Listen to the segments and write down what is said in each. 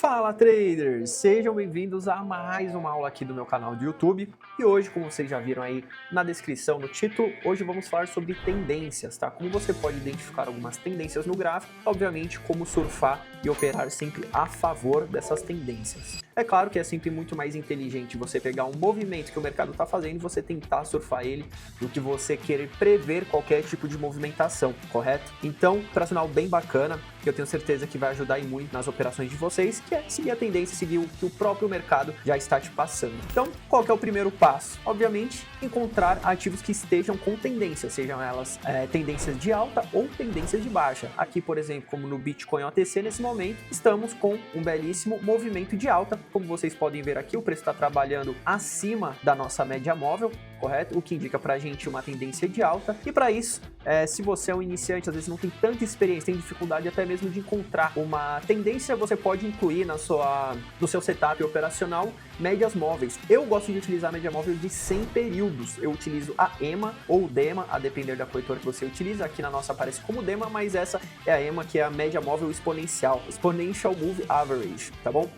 Fala traders, sejam bem-vindos a mais uma aula aqui do meu canal do YouTube. E hoje, como vocês já viram aí na descrição, no título, hoje vamos falar sobre tendências, tá? Como você pode identificar algumas tendências no gráfico, obviamente como surfar e operar sempre a favor dessas tendências. É claro que é sempre muito mais inteligente você pegar um movimento que o mercado está fazendo e você tentar surfar ele do que você querer prever qualquer tipo de movimentação, correto? Então, operacional bem bacana, que eu tenho certeza que vai ajudar e muito nas operações de vocês, que é seguir a tendência, seguir o que o próprio mercado já está te passando. Então, qual que é o primeiro passo? Obviamente, encontrar ativos que estejam com tendência, sejam elas tendências de alta ou tendências de baixa. Aqui, por exemplo, como no Bitcoin OTC, nesse momento, estamos com um belíssimo movimento de alta. Como vocês podem ver aqui, o preço está trabalhando acima da nossa média móvel, correto? O que indica pra gente uma tendência de alta. E para isso, se você é um iniciante, às vezes não tem tanta experiência, tem dificuldade até mesmo de encontrar uma tendência, você pode incluir no seu setup operacional médias móveis. Eu gosto de utilizar a média móvel de 100 períodos. Eu utilizo a EMA ou DEMA, a depender da corretora que você utiliza. Aqui na nossa aparece como DEMA, mas essa é a EMA, que é a média móvel exponencial, Exponential Move Average, tá bom?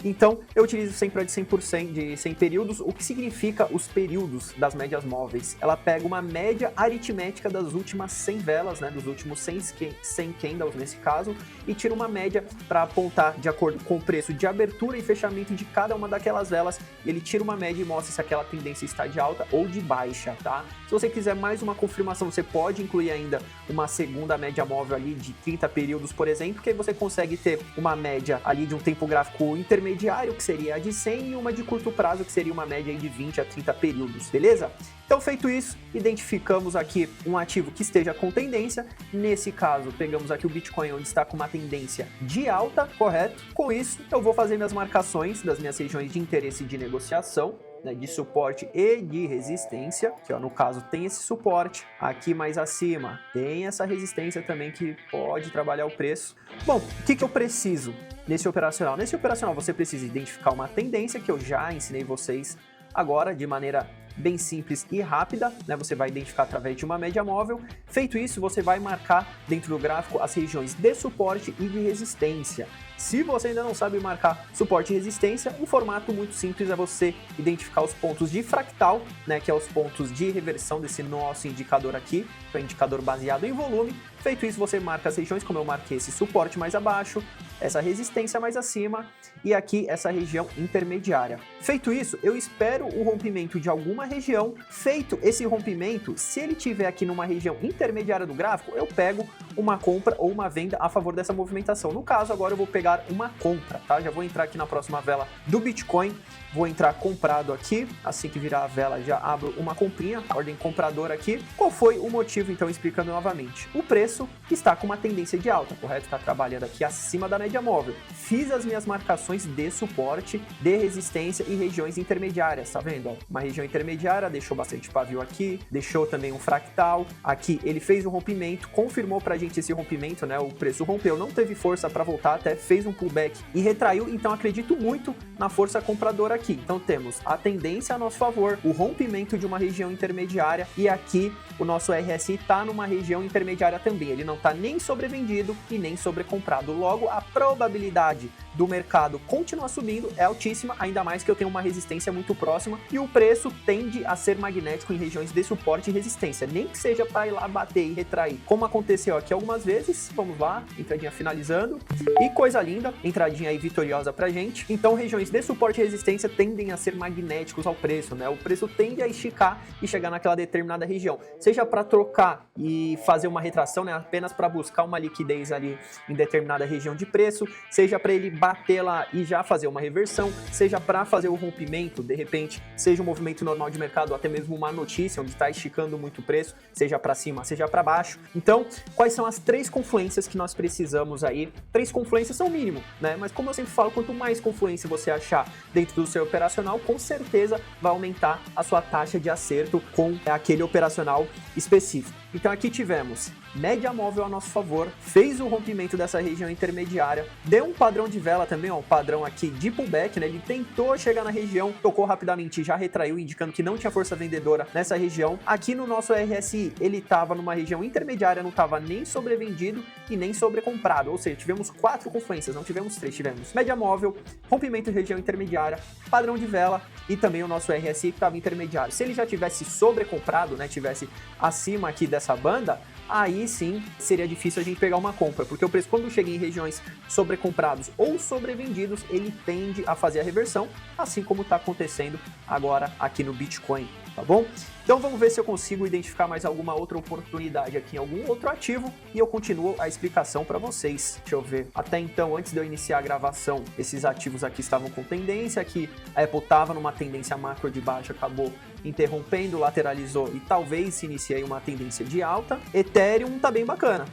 Então, eu utilizo sempre a de 100%, de 100 períodos. O que significa os períodos das médias móveis? Ela pega uma média aritmética das últimas 100 velas, né, dos últimos 100 candles nesse caso, e tira uma média para apontar de acordo com o preço de abertura e fechamento de cada uma daquelas velas. Ele tira uma média e mostra se aquela tendência está de alta ou de baixa, tá? Se você quiser mais uma confirmação, você pode incluir ainda uma segunda média móvel ali de 30 períodos, por exemplo, que aí você consegue ter uma média ali de um tempo gráfico intermediário, que seria a de 100, e uma de curto prazo, que seria uma média aí de 20 a 30 períodos, beleza? Então, feito isso, identificamos aqui um ativo que esteja com tendência. Nesse caso, pegamos aqui o Bitcoin, onde está com uma tendência de alta, correto? Com isso, eu vou fazer minhas marcações das minhas regiões de interesse de negociação, né, de suporte e de resistência, que ó, no caso tem esse suporte, aqui mais acima tem essa resistência também que pode trabalhar o preço. Bom, o que eu preciso nesse operacional? Nesse operacional você precisa identificar uma tendência que eu já ensinei vocês agora de maneira bem simples e rápida, né? Você vai identificar através de uma média móvel. Feito isso, você vai marcar dentro do gráfico as regiões de suporte e de resistência. Se você ainda não sabe marcar suporte e resistência, um formato muito simples é você identificar os pontos de fractal, né, que é os pontos de reversão desse nosso indicador aqui, que é um indicador baseado em volume. Feito isso, você marca as regiões, como eu marquei esse suporte mais abaixo, essa resistência mais acima e aqui essa região intermediária. Feito isso, eu espero o rompimento de alguma região. Feito esse rompimento, se ele tiver aqui numa região intermediária do gráfico, eu pego uma compra ou uma venda a favor dessa movimentação. No caso, agora eu vou pegar uma compra, tá? Já vou entrar aqui na próxima vela do Bitcoin, vou entrar comprado aqui, assim que virar a vela já abro uma comprinha, ordem compradora aqui. Qual foi o motivo, então, explicando novamente? O preço está com uma tendência de alta, correto? Está trabalhando aqui acima da média móvel. Fiz as minhas marcações de suporte, de resistência e regiões intermediárias, tá vendo? Ó, uma região intermediária, deixou bastante pavio aqui, deixou também um fractal. Aqui ele fez um rompimento, confirmou pra gente esse rompimento, né? O preço rompeu, não teve força para voltar, até fez um pullback e retraiu, então acredito muito na força compradora aqui. Então temos a tendência a nosso favor, o rompimento de uma região intermediária e aqui o nosso RSI está numa região intermediária também. Ele não está nem sobrevendido e nem sobrecomprado. Logo, a probabilidade do mercado continuar subindo é altíssima, ainda mais que eu tenho uma resistência muito próxima e o preço tende a ser magnético em regiões de suporte e resistência, nem que seja para ir lá bater e retrair, como aconteceu aqui algumas vezes. Vamos lá, entradinha finalizando e coisa linda, entradinha aí vitoriosa pra gente. Então, regiões de suporte e resistência tendem a ser magnéticos ao preço, né? O preço tende a esticar e chegar naquela determinada região, seja para trocar e fazer uma retração, né, apenas para buscar uma liquidez ali em determinada região de preço, seja para ele bater lá e já fazer uma reversão, seja para fazer o rompimento, de repente, seja um movimento normal de mercado, ou até mesmo uma notícia onde está esticando muito o preço, seja para cima, seja para baixo. Então, quais são as três confluências que nós precisamos aí? Três confluências são o mínimo, né? Mas como eu sempre falo, quanto mais confluência você achar dentro do seu operacional, com certeza vai aumentar a sua taxa de acerto com aquele operacional específico. Então aqui tivemos média móvel a nosso favor, fez o rompimento dessa região intermediária, deu um padrão de vela também, ó, um padrão aqui de pullback, né? Ele tentou chegar na região, tocou rapidamente, já retraiu, indicando que não tinha força vendedora nessa região. Aqui no nosso RSI, ele estava numa região intermediária, não estava nem sobrevendido e nem sobrecomprado, ou seja, tivemos 4 confluências, não tivemos 3, tivemos média móvel, rompimento de região intermediária, padrão de vela e também o nosso RSI que estava intermediário. Se ele já tivesse sobrecomprado, né, tivesse acima aqui dessa banda, aí sim seria difícil a gente pegar uma compra, porque o preço, quando chega em regiões sobrecomprados ou sobrevendidos, ele tende a fazer a reversão, assim como está acontecendo agora aqui no Bitcoin, tá bom? Então vamos ver se eu consigo identificar mais alguma outra oportunidade aqui em algum outro ativo e eu continuo a explicação para vocês. Deixa eu ver. Até então, antes de eu iniciar a gravação, esses ativos aqui estavam com tendência, aqui a Apple estava numa tendência macro de baixa, acabou interrompendo, lateralizou e talvez se inicie aí uma tendência de alta. Ethereum tá bem bacana,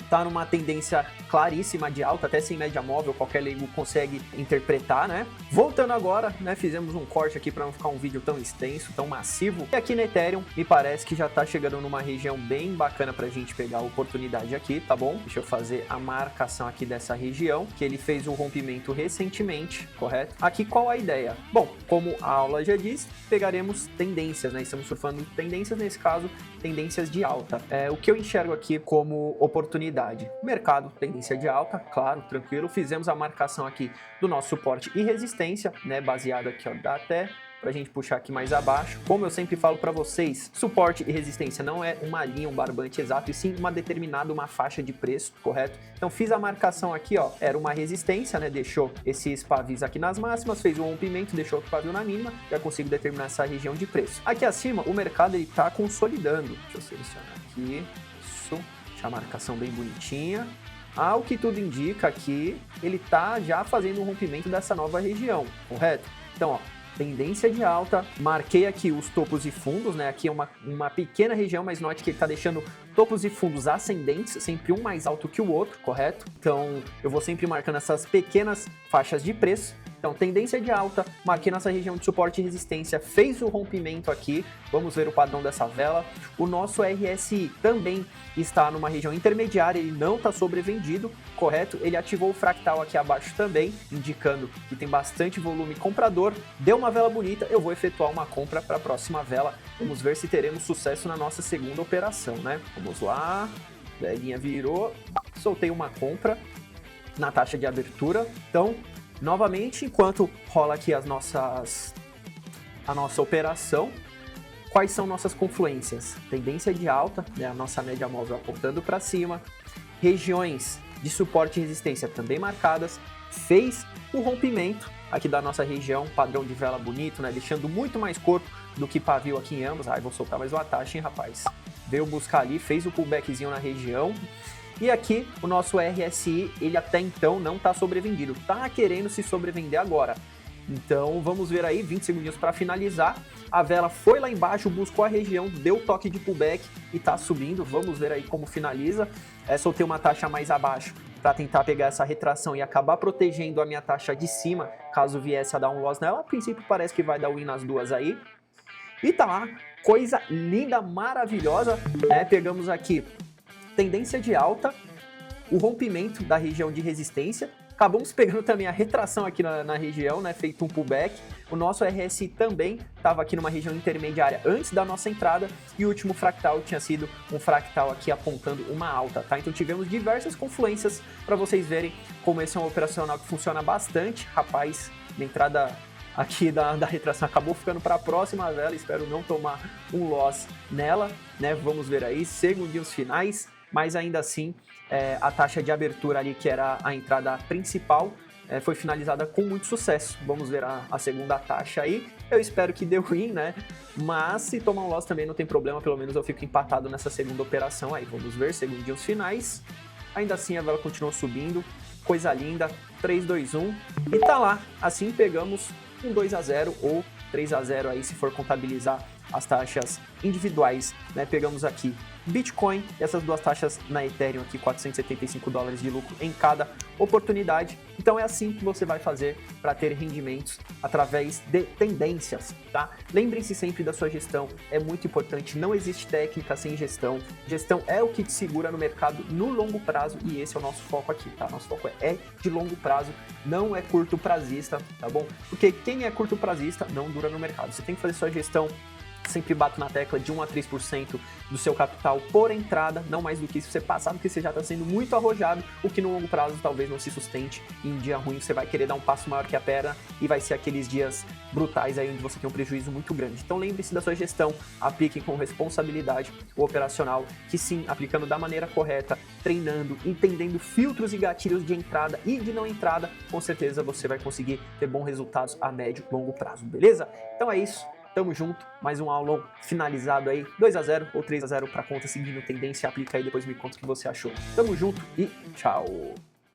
tá numa tendência claríssima de alta, até sem média móvel, qualquer leigo consegue interpretar, né? Voltando agora, né, fizemos um corte aqui para não ficar um vídeo tão extenso, tão massivo. E aqui no Ethereum, me parece que já tá chegando numa região bem bacana pra gente pegar a oportunidade aqui, tá bom? Deixa eu fazer a marcação aqui dessa região, que ele fez um rompimento recentemente, correto? Aqui qual a ideia? Bom, como a aula já diz, pegaremos tendências, né? Estamos surfando tendências, nesse caso, tendências de alta. O que eu enxergo aqui como oportunidade? Mercado, tendência de alta, claro, tranquilo. Fizemos a marcação aqui do nosso suporte e resistência, né? Baseado aqui, ó, dá até pra gente puxar aqui mais abaixo. Como eu sempre falo para vocês, suporte e resistência não é uma linha, um barbante exato, e sim uma faixa de preço, correto? Então fiz a marcação aqui, ó, era uma resistência, né? Deixou esses pavis aqui nas máximas, fez um rompimento, deixou o pavio na mínima, já consigo determinar essa região de preço. Aqui acima, o mercado ele tá consolidando. Deixa eu selecionar aqui, isso, deixa a marcação bem bonitinha. Ao que tudo indica aqui, ele tá já fazendo um rompimento dessa nova região, correto? Então, ó, tendência de alta, marquei aqui os topos e fundos, né? Aqui é uma pequena região, mas note que ele está deixando topos e fundos ascendentes, sempre um mais alto que o outro, correto? Então, eu vou sempre marcando essas pequenas faixas de preço. Então, tendência de alta, marquei nessa região de suporte e resistência, fez o rompimento aqui, vamos ver o padrão dessa vela. O nosso RSI também está numa região intermediária, ele não está sobrevendido, correto? Ele ativou o fractal aqui abaixo também, indicando que tem bastante volume comprador. Deu uma vela bonita, eu vou efetuar uma compra para a próxima vela. Vamos ver se teremos sucesso na nossa segunda operação, né? Vamos lá, velinha virou, soltei uma compra na taxa de abertura. Então, novamente, enquanto rola aqui a nossa operação, quais são nossas confluências? Tendência de alta, né, a nossa média móvel apontando para cima, regiões de suporte e resistência também marcadas, fez o rompimento aqui da nossa região, padrão de vela bonito, né, deixando muito mais corpo do que pavio aqui em ambos. Vou soltar mais uma taxa, hein, rapaz? Veio buscar ali, fez o pullbackzinho na região. E aqui o nosso RSI, ele até então não está sobrevendido, tá querendo se sobrevender agora. Então vamos ver aí, 20 segundinhos para finalizar. A vela foi lá embaixo, buscou a região, deu toque de pullback e tá subindo. Vamos ver aí como finaliza. Soltei uma taxa mais abaixo para tentar pegar essa retração e acabar protegendo a minha taxa de cima, caso viesse a dar um loss nela. A princípio parece que vai dar win nas duas aí. E tá lá, coisa linda, maravilhosa, né? Pegamos aqui tendência de alta, o rompimento da região de resistência, acabamos pegando também a retração aqui na região, né, feito um pullback. O nosso RSI também estava aqui numa região intermediária antes da nossa entrada e o último fractal tinha sido um fractal aqui apontando uma alta, tá? Então tivemos diversas confluências para vocês verem como esse é um operacional que funciona bastante. Rapaz, a entrada aqui da retração acabou ficando para a próxima vela, espero não tomar um loss nela, né? Vamos ver aí, segundinhos finais. Mas ainda assim, a taxa de abertura ali, que era a entrada principal, foi finalizada com muito sucesso. Vamos ver a segunda taxa aí. Eu espero que dê win, né? Mas se tomar um loss também não tem problema, pelo menos eu fico empatado nessa segunda operação aí. Vamos ver, segundinhos finais. Ainda assim a vela continuou subindo, coisa linda, 3, 2, 1. E tá lá, assim pegamos um 2-0 ou 3-0 aí, se for contabilizar as taxas individuais, né? Pegamos aqui Bitcoin, e essas duas taxas na Ethereum aqui, $475 de lucro em cada oportunidade. Então é assim que você vai fazer para ter rendimentos através de tendências, tá? Lembrem-se sempre da sua gestão, é muito importante, não existe técnica sem gestão. Gestão é o que te segura no mercado no longo prazo e esse é o nosso foco aqui, tá? Nosso foco é de longo prazo, não é curto prazista, tá bom? Porque quem é curto prazista não dura no mercado. Você tem que fazer sua gestão. Sempre bato na tecla de 1 a 3% do seu capital por entrada, não mais do que isso. Você passar do que você já está sendo muito arrojado, o que no longo prazo talvez não se sustente. E em dia ruim você vai querer dar um passo maior que a perna e vai ser aqueles dias brutais aí onde você tem um prejuízo muito grande. Então lembre-se da sua gestão, aplique com responsabilidade o operacional, que sim, aplicando da maneira correta, treinando, entendendo filtros e gatilhos de entrada e de não entrada, com certeza você vai conseguir ter bons resultados a médio e longo prazo, beleza? Então é isso. Tamo junto, mais um aulão finalizado aí, 2-0 ou 3-0 para conta seguindo tendência, aplica aí, depois me conta o que você achou. Tamo junto e tchau!